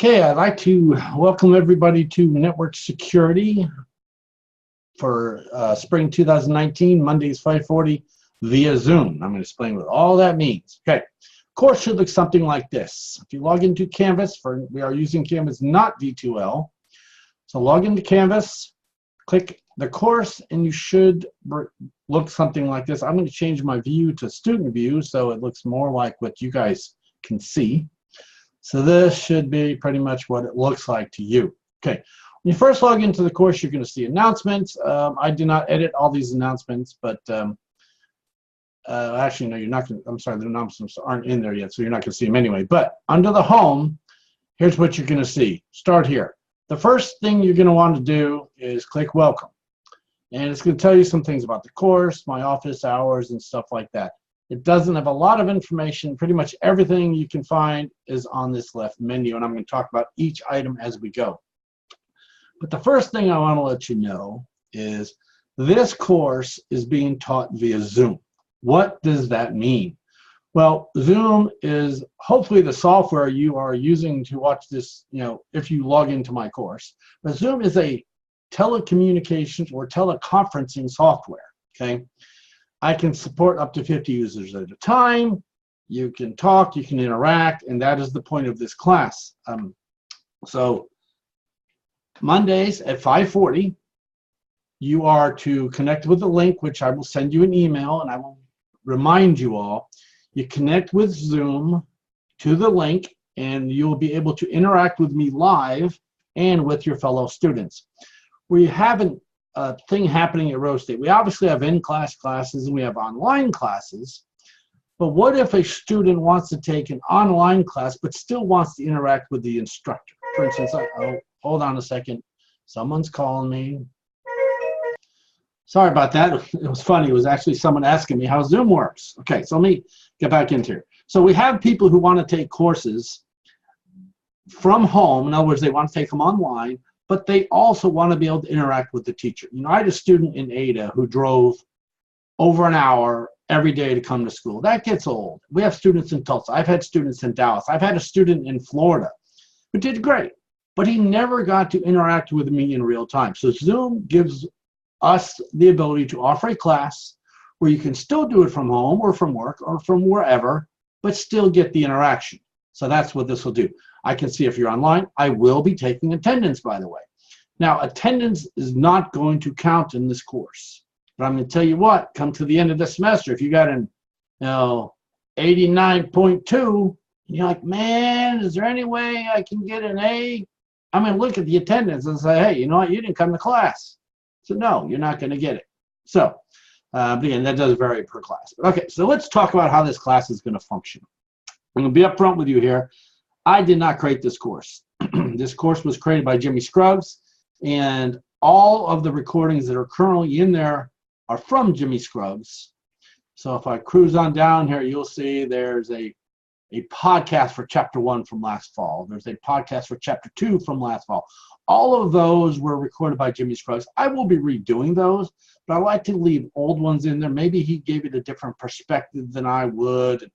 Okay, I'd like to welcome everybody to Network Security for spring 2019, Mondays 5:40 via Zoom. I'm going to explain what all that means. Okay, course should look something like this. If you log into Canvas, we are using Canvas, not D2L. So log into Canvas, click the course, and you should look something like this. I'm going to change my view to student view so it looks more like what you guys can see. So this should be pretty much what it looks like to you. Okay, when you first log into the course, you're going to see announcements. I do not edit all these announcements, but actually, no, you're not going to, I'm sorry, the announcements aren't in there yet, so you're not going to see them anyway. But under the home, here's what you're going to see. Start here. The first thing you're going to want to do is click Welcome. And it's going to tell you some things about the course, my office hours, and stuff like that. It doesn't have a lot of information. Pretty much everything you can find is on this left menu, and I'm going to talk about each item as we go. But the first thing I want to let you know is this course is being taught via Zoom. What does that mean? Well, Zoom is hopefully the software you are using to watch this, if you log into my course. But Zoom is a telecommunications or teleconferencing software, okay? I can support up to 50 users at a time. You can talk, you can interact, and that is the point of this class. So Mondays at 5:40, you are to connect with the link, which I will send you an email, and I will remind you all. You connect with Zoom to the link, and you'll be able to interact with me live and with your fellow students. We haven't thing happening at Rose State. We obviously have in-class classes and we have online classes, but what if a student wants to take an online class but still wants to interact with the instructor? For instance, oh, hold on a second, someone's calling me. Sorry about that. It was funny. It was actually someone asking me how Zoom works. Okay, so let me get back into here. So we have people who want to take courses from home. In other words, they want to take them online, but they also want to be able to interact with the teacher. I had a student in Ada who drove over an hour every day to come to school. That gets old. We have students in Tulsa. I've had students in Dallas. I've had a student in Florida who did great, but he never got to interact with me in real time. So Zoom gives us the ability to offer a class where you can still do it from home or from work or from wherever, but still get the interaction. So that's what this will do. I can see if you're online. I will be taking attendance, by the way. Now, attendance is not going to count in this course. But I'm going to tell you what, come to the end of the semester, if you got an 89.2, you're like, man, is there any way I can get an A? I'm going to look at the attendance and say, hey, you know what, you didn't come to class. So no, you're not going to get it. So, but again, that does vary per class. Okay, so let's talk about how this class is going to function. I'm going to be upfront with you here. I did not create this course. This course was created by Jimmy Scruggs, and all of the recordings that are currently in there are from Jimmy Scruggs. So if I cruise on down here, you'll see there's a podcast for Chapter 1 from last fall. There's a podcast for Chapter 2 from last fall. All of those were recorded by Jimmy Scruggs. I will be redoing those, but I like to leave old ones in there. Maybe he gave it a different perspective than I would.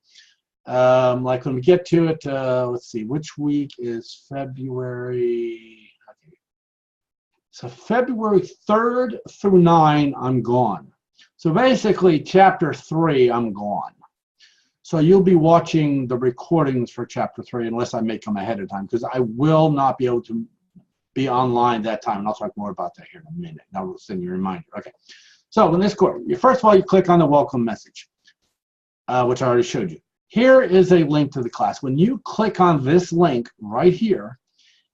Like when we get to it, let's see, which week is February? Okay. So February 3rd through 9, I'm gone. So basically, Chapter 3, I'm gone. So you'll be watching the recordings for Chapter 3 unless I make them ahead of time, because I will not be able to be online that time. And I'll talk more about that here in a minute. Now we'll send you a reminder. Okay. So in this course, first of all, you click on the welcome message, which I already showed you. Here is a link to the class. When you click on this link right here,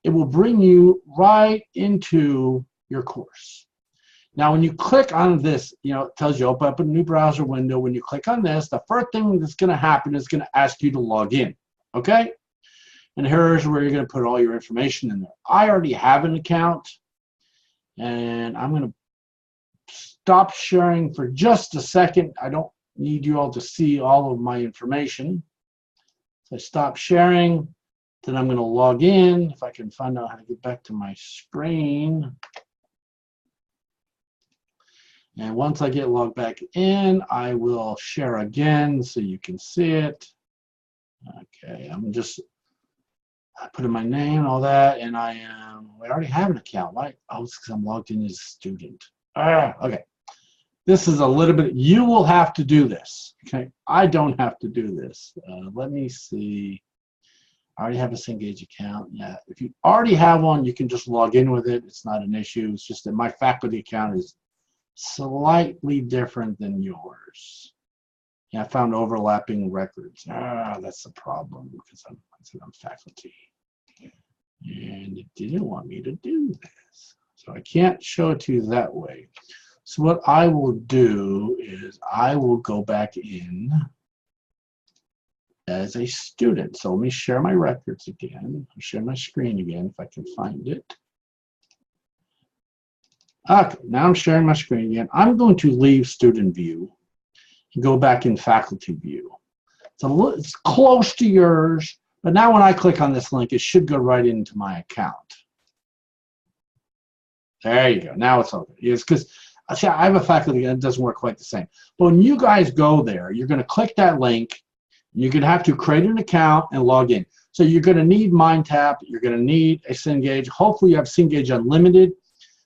it will bring you right into your course. Now, when you click on this, it tells you open up a new browser window. When you click on this, the first thing that's going to happen is going to ask you to log in, okay? And here's where you're going to put all your information in there. I already have an account, and I'm going to stop sharing for just a second. I don't need you all to see all of my information. So I stop sharing, then I'm going to log in. If I can find out how to get back to my screen. And once I get logged back in, I will share again so you can see it. Okay, I'm just I put in my name and all that, and I already have an account. Why? Oh, it's because I'm logged in as a student. Okay. This is a little bit, you will have to do this, okay? I don't have to do this. Let me see. I already have a Cengage account. Yeah, if you already have one, you can just log in with it. It's not an issue. It's just that my faculty account is slightly different than yours. Yeah, I found overlapping records. That's the problem because I said I'm faculty. And it didn't want me to do this. So I can't show it to you that way. So what I will do is I will go back in as a student. So let me share my records again. I'll share my screen again if I can find it. Okay, now I'm sharing my screen again. I'm going to leave student view and go back in faculty view. It's close to yours, but now when I click on this link, it should go right into my account. There you go. Now it's open. It's because see, I have a faculty that doesn't work quite the same. But when you guys go there, you're going to click that link. You're going to have to create an account and log in. So you're going to need MindTap. You're going to need a Cengage. Hopefully you have Cengage Unlimited,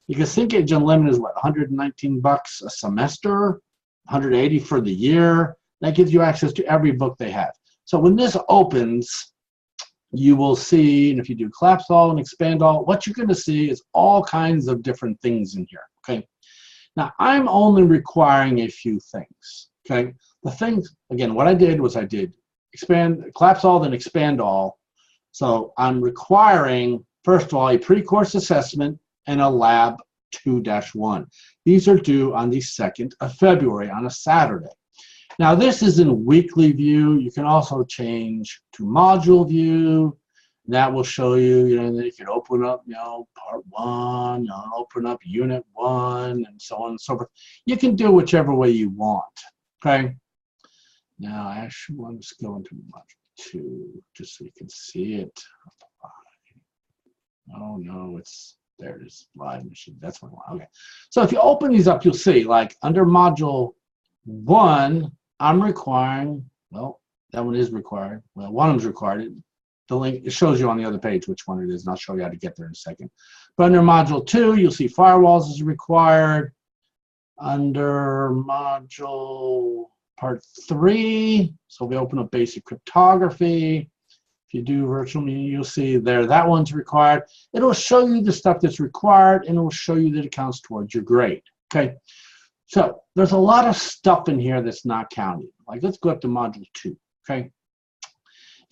because Cengage Unlimited is what, 119 bucks a semester, 180 for the year. That gives you access to every book they have. So when this opens, you will see, and if you do collapse all and expand all, what you're going to see is all kinds of different things in here. Okay. Now, I'm only requiring a few things, okay? The things, again, what I did was I did collapse all, then expand all. So I'm requiring, first of all, a pre-course assessment and a lab 2-1. These are due on the 2nd of February on a Saturday. Now, this is in weekly view. You can also change to module view. That will show you, and then you can open up, part 1, open up unit 1, and so on and so forth. You can do whichever way you want, okay? Now, I actually want to go into module 2, just so you can see it. Oh, no, there it is, live machine. That's what I want, okay. So if you open these up, you'll see, like, under module 1, I'm requiring, well, that one is required. Well, one of them is required. The link, it shows you on the other page which one it is, and I'll show you how to get there in a second. But under module 2, you'll see firewalls is required. Under module part 3, so we open up basic cryptography. If you do virtual meeting, you'll see there that one's required. It'll show you the stuff that's required, and it will show you that it counts towards your grade. Okay, so there's a lot of stuff in here that's not counted. Like, let's go up to module 2. Okay.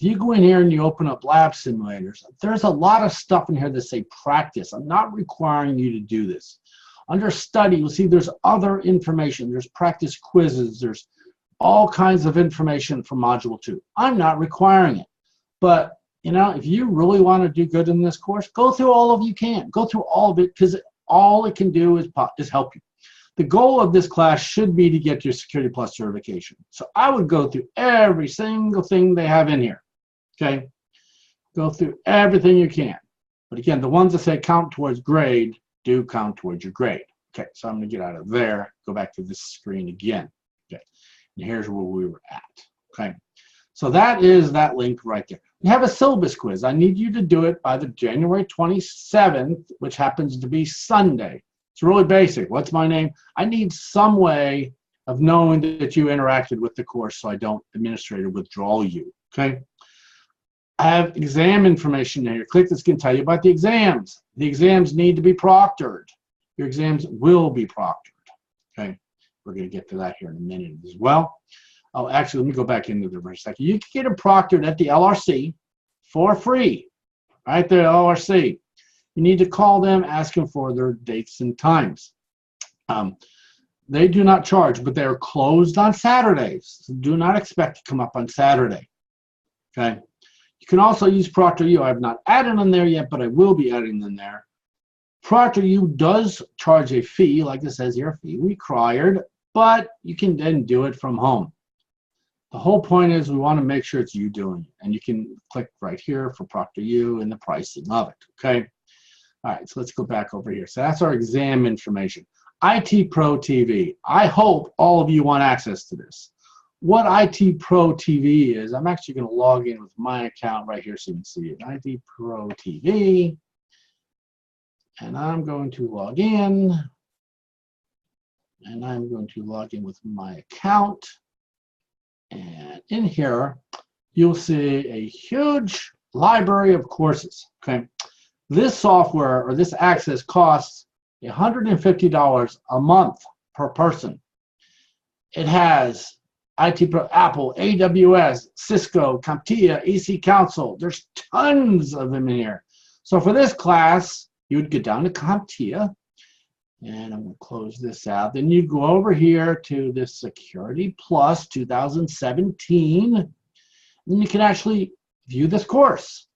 If you go in here and you open up lab simulators, there's a lot of stuff in here that say practice. I'm not requiring you to do this. Under study, you'll see there's other information. There's practice quizzes. There's all kinds of information from module 2. I'm not requiring it. But, if you really want to do good in this course, go through all of you can. Go through all of it, because all it can do is help you. The goal of this class should be to get your Security Plus certification. So I would go through every single thing they have in here. Okay, go through everything you can. But again, the ones that say count towards grade do count towards your grade. Okay, so I'm going to get out of there, go back to this screen again. Okay, and here's where we were at. Okay, so that is that link right there. We have a syllabus quiz. I need you to do it by the January 27th, which happens to be Sunday. It's really basic. What's my name? I need some way of knowing that you interacted with the course so I don't administrator withdraw you. Okay. I have exam information here. Click this can tell you about the exams. The exams need to be proctored. Your exams will be proctored. Okay, we're going to get to that here in a minute as well. Oh, actually, let me go back into there for a second. You can get them proctored at the LRC for free, right there, LRC. You need to call them, ask them for their dates and times. They do not charge, but they are closed on Saturdays. So do not expect to come up on Saturday. Okay. You can also use ProctorU. I have not added them there yet, but I will be adding them there. ProctorU does charge a fee, like it says here, fee required, but you can then do it from home. The whole point is we want to make sure it's you doing it, and you can click right here for ProctorU and the pricing of it, okay? All right, so let's go back over here. So that's our exam information. IT Pro TV. I hope all of you want access to this. what IT Pro TV is, I'm actually going to log in with my account right here so you can see it. IT Pro TV. And I'm going to log in. And I'm going to log in with my account. And in here, you'll see a huge library of courses. Okay, this software or this access costs $150 a month per person. It has IT Pro, Apple, AWS, Cisco, CompTIA, EC Council. There's tons of them in here. So for this class, you'd get down to CompTIA, and I'm going to close this out. Then you go over here to this Security Plus 2017, and you can actually view this course.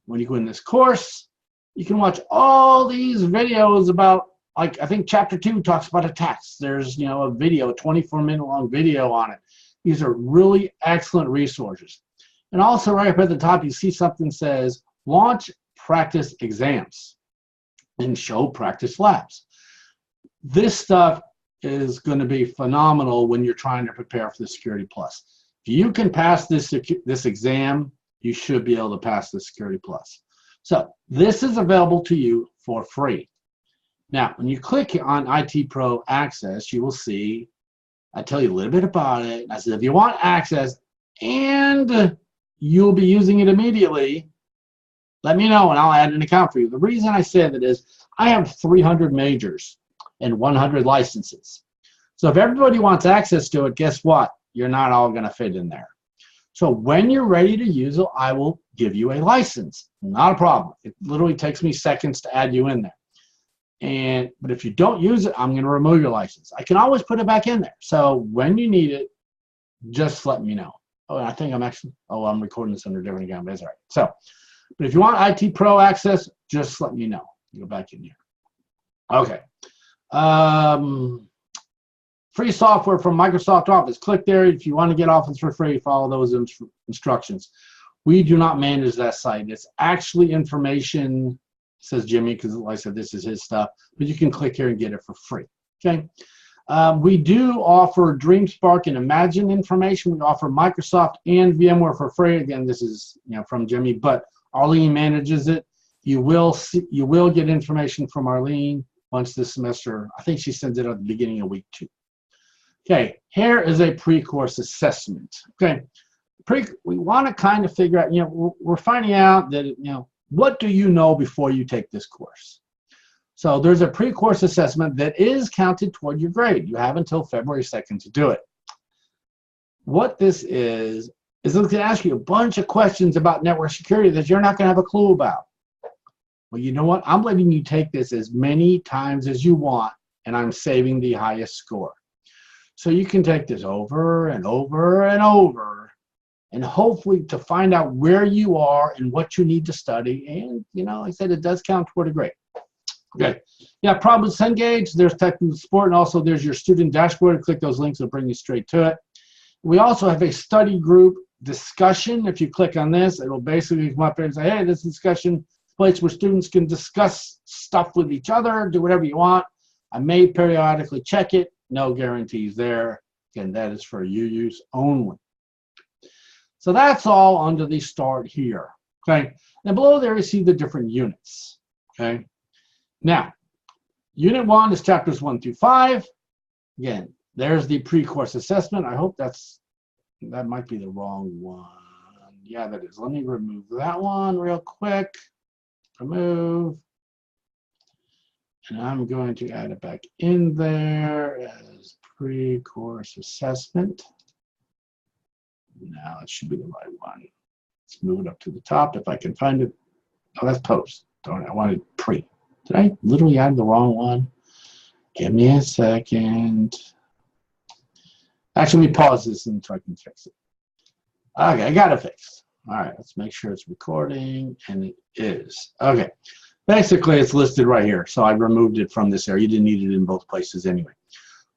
When you go in this course, you can watch all these videos about, like, I think chapter 2 talks about attacks. There's, you know, a video, a 24-minute long video on it. These are really excellent resources. And also right up at the top, you see something that says launch practice exams and show practice labs. This stuff is going to be phenomenal when you're trying to prepare for the Security Plus. If you can pass this exam, you should be able to pass the Security Plus. So this is available to you for free. Now, when you click on IT Pro Access, you will see, I tell you a little bit about it. I said, if you want access and you'll be using it immediately, let me know and I'll add an account for you. The reason I say that is I have 300 majors and 100 licenses. So if everybody wants access to it, guess what? You're not all going to fit in there. So when you're ready to use it, I will give you a license. Not a problem. It literally takes me seconds to add you in there. But if you don't use it, I'm going to remove your license. I can always put it back in there. So when you need it, just let me know. Oh, I think I'm actually, I'm recording this under a different account. That's all right. So, but if you want IT Pro access, just let me know. Go back in here. Okay. Free software from Microsoft Office. Click there if you want to get Office for free. Follow those instructions. We do not manage that site. It's actually information, says Jimmy, because like I said, this is his stuff. But you can click here and get it for free. Okay. We do offer DreamSpark and Imagine information. We offer Microsoft and VMware for free. Again, this is from Jimmy, but Arlene manages it. You will get information from Arlene once this semester. I think she sends it at the beginning of week 2. Okay, here is a pre-course assessment. Okay, we want to kind of figure out, we're finding out that, what do you know before you take this course? So there's a pre-course assessment that is counted toward your grade. You have until February 2nd to do it. What this is it's going to ask you a bunch of questions about network security that you're not going to have a clue about. Well, you know what? I'm letting you take this as many times as you want, and I'm saving the highest score. So you can take this over and over and over, and hopefully to find out where you are and what you need to study. And, like I said, it does count toward a grade. Okay. Yeah, problems Cengage, there's technical support, and also there's your student dashboard. Click those links, it'll bring you straight to it. We also have a study group discussion. If you click on this, it'll basically come up here and say, hey, this discussion place where students can discuss stuff with each other, do whatever you want. I may periodically check it. No guarantees there. Again, that is for your use only. So that's all under the start here. Okay. And below there you see the different units. Okay. Now, Unit 1 is chapters 1 through 5. Again, there's the pre-course assessment. I hope that might be the wrong one. Yeah, that is. Let me remove that one real quick. Remove. And I'm going to add it back in there as pre-course assessment. Now it should be the right one. Let's move it up to the top if I can find it. Oh, that's post. Darn it, I wanted pre. Did I literally add the wrong one? Give me a second. Actually, let me pause this until I can fix it. Okay, I got it fixed. All right, let's make sure it's recording, and it is. Okay, basically it's listed right here, so I removed it from this area. You didn't need it in both places anyway.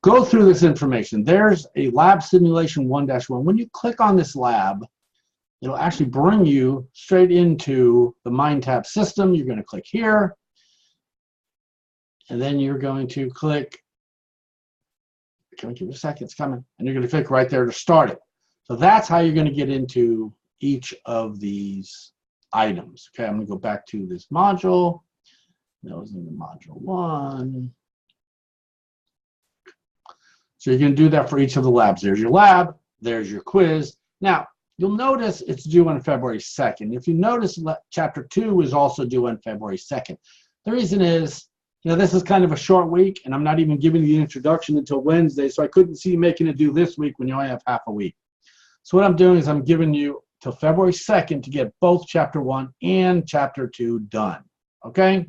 Go through this information. There's a lab simulation 1-1. When you click on this lab, it'll actually bring you straight into the MindTap system. You're going to click here, and then you're going to click Give me a second, it's coming. And you're going to click right there to start it. So that's how you're going to get into each of these items. Okay, I'm going to go back to this module. That was in the module 1. So you're going to do that for each of the labs. There's your lab, there's your quiz. Now, you'll notice it's due on February 2nd. If you notice, chapter 2 is also due on February 2nd. The reason is, this is kind of a short week, and I'm not even giving you the introduction until Wednesday, so I couldn't see making it due this week when you only have half a week. So what I'm doing is I'm giving you till February 2nd to get both chapter 1 and chapter 2 done, okay?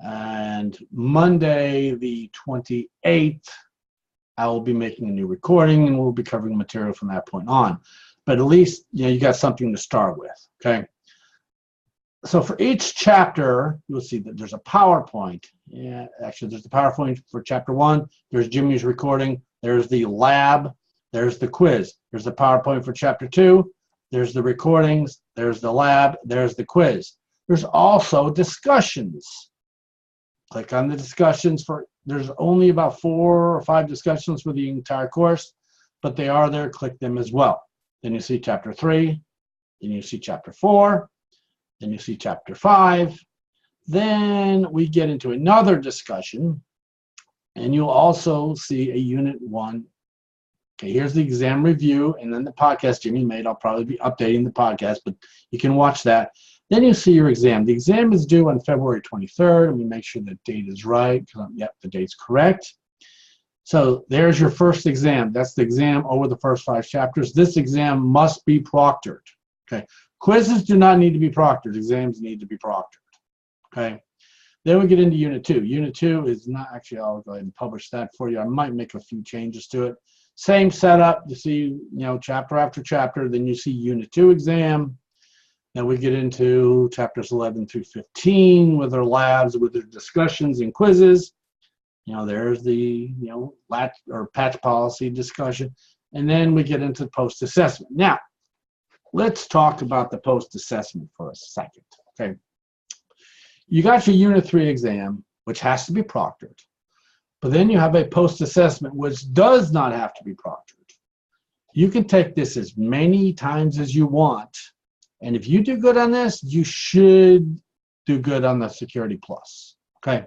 And Monday, the 28th, I will be making a new recording, and we'll be covering material from that point on. But at least, you got something to start with, okay? So for each chapter, you'll see that there's a PowerPoint. Yeah, actually, there's the PowerPoint for chapter 1. There's Jimmy's recording. There's the lab. There's the quiz. There's the PowerPoint for chapter 2. There's the recordings. There's the lab. There's the quiz. There's also discussions. Click on the discussions there's only about 4 or 5 discussions for the entire course, but they are there. Click them as well. Then you see chapter 3. Then you see chapter 4. Then you see chapter 5. Then we get into another discussion, and you'll also see a unit 1. Okay, here's the exam review, and then the podcast Jimmy made. I'll probably be updating the podcast, but you can watch that. Then you see your exam. The exam is due on February 23rd. Let me make sure the date is right. Yep, the date's correct. So there's your first exam. That's the exam over the first 5 chapters. This exam must be proctored. Okay. Quizzes do not need to be proctored. Exams need to be proctored. Okay. Then we get into Unit 2. Unit 2 is not, actually, I'll go ahead and publish that for you. I might make a few changes to it. Same setup. You see, chapter after chapter. Then you see Unit 2 exam. Then we get into chapters 11 through 15 with their labs, with their discussions and quizzes. There's the, latch or patch policy discussion. And then we get into post-assessment. Now, let's talk about the post-assessment for a second, okay? You got your Unit 3 exam, which has to be proctored. But then you have a post-assessment, which does not have to be proctored. You can take this as many times as you want. And if you do good on this, you should do good on the Security Plus, okay?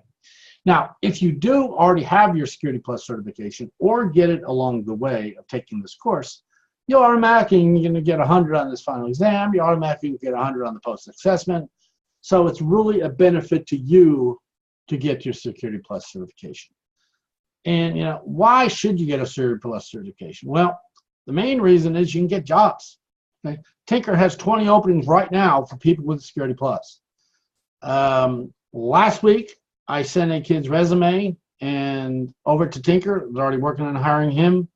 Now, if you do already have your Security Plus certification or get it along the way of taking this course, you're automatically going to get 100 on this final exam. You automatically get 100 on the post-assessment. So it's really a benefit to you to get your Security Plus certification. And, why should you get a Security Plus certification? Well, the main reason is you can get jobs. Okay? Tinker has 20 openings right now for people with Security Plus. Last week, I sent a kid's resume and over to Tinker. They're already working on hiring him.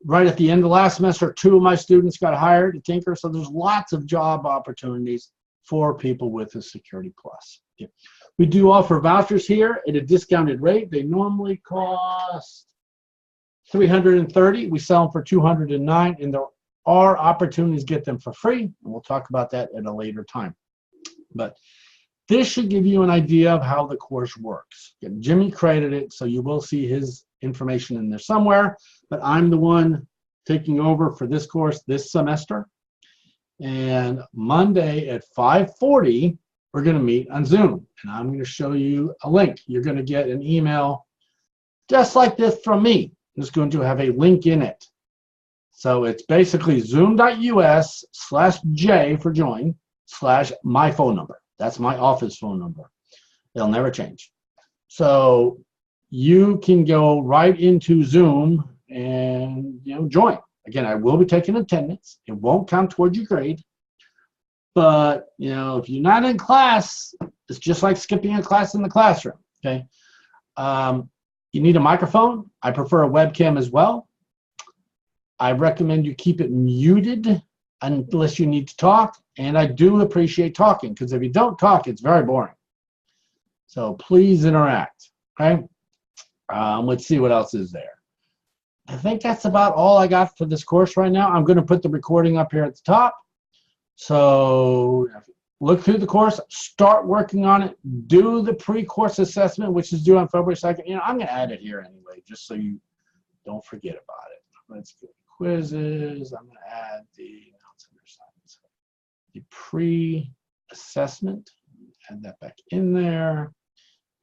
Right at the end of last semester, 2 of my students got hired at Tinker, so there's lots of job opportunities for people with a Security Plus. Okay. We do offer vouchers here at a discounted rate. They normally cost $330. We sell them for $209, and there are opportunities to get them for free, and we'll talk about that at a later time. But this should give you an idea of how the course works. Again, Jimmy created it, so you will see his information in there somewhere, but I'm the one taking over for this course this semester. And Monday at 5:40, we're going to meet on Zoom, and I'm going to show you a link. You're going to get an email just like this from me. It's going to have a link in it. So it's basically zoom.us/J for join / my phone number. That's my office phone number. It'll never change. So you can go right into Zoom and join. Again, I will be taking attendance. It won't count towards your grade. But if you're not in class, it's just like skipping a class in the classroom. Okay. You need a microphone. I prefer a webcam as well. I recommend you keep it muted unless you need to talk. And I do appreciate talking, because if you don't talk, it's very boring. So please interact. Okay. Let's see what else is there. I think that's about all I got for this course right now. I'm going to put the recording up here at the top. So look through the course, start working on it, do the pre-course assessment, which is due on February 2nd. I'm going to add it here anyway, just so you Don't forget about it. Let's go to quizzes. I'm going to add the pre-assessment. Add that back in there.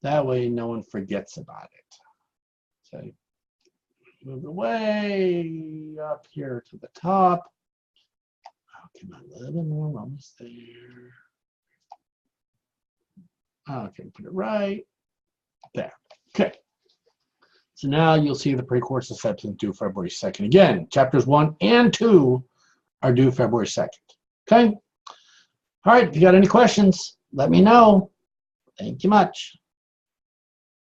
That way no one forgets about it. So move it way up here to the top. Oh, come on, a little bit more, almost there. Okay, put it right there. Okay. So now you'll see the pre-course assessment due February 2nd. Again, chapters 1 and 2 are due February 2nd. Okay? All right, if you got any questions, let me know. Thank you much.